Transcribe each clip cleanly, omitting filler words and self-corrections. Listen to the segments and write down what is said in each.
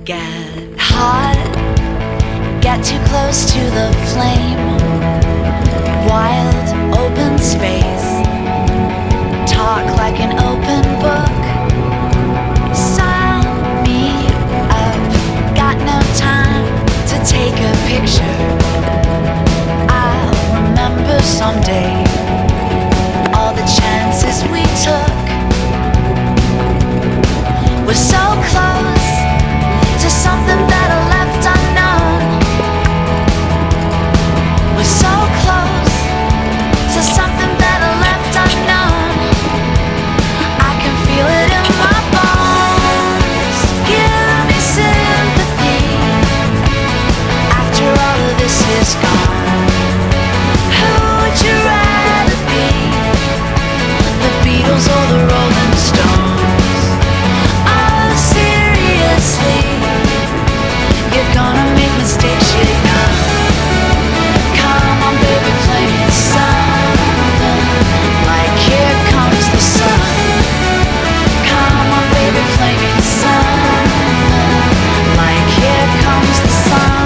Get hot, get too close to the flame. Wild, open space, talk like an open book. Sign me up, got no time to take a picture. I'll remember someday all the chances we took. We're so close to something better left unknown. We're so close to something better left unknown. I can feel it in my bones. Give me sympathy after all of this is gone. Who would you rather be? The Beatles or the Rolling Stones? Oh, seriously, you're gonna make mistakes, you know. Come on, baby, play me something like Here Comes the Sun. Come on, baby, play me something like Here Comes the Sun.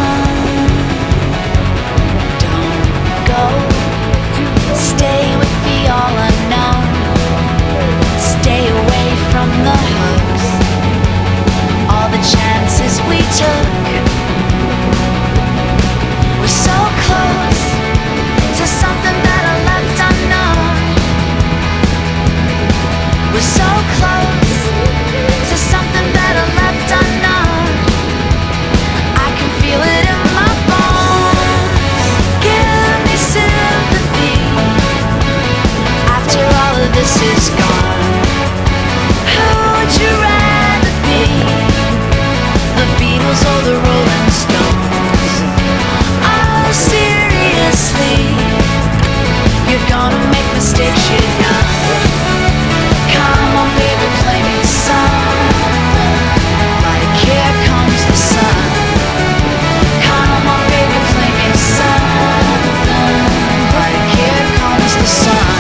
Don't go, stay with the all unknown. Stay away from the hooks, all the chances we took. We're so close to something better left unknown. We're so close to something better left unknown. I can feel it in my bones. Give me sympathy after all of this is gone. Who would you rather be? The Beatles or the Rolling Stones? Oh, seriously, you're gonna make mistakes, you know. Come on, baby, play me something like Here Comes the Sun. Come on, baby, play me something like Here Comes the Sun.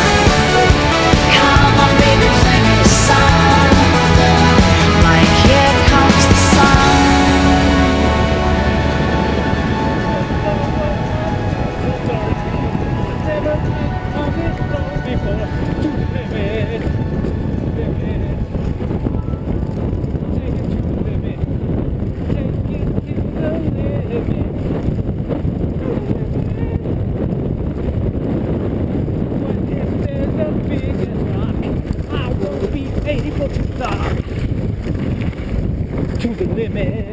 Come on, baby, play me something like Here Comes the Sun. To the limit.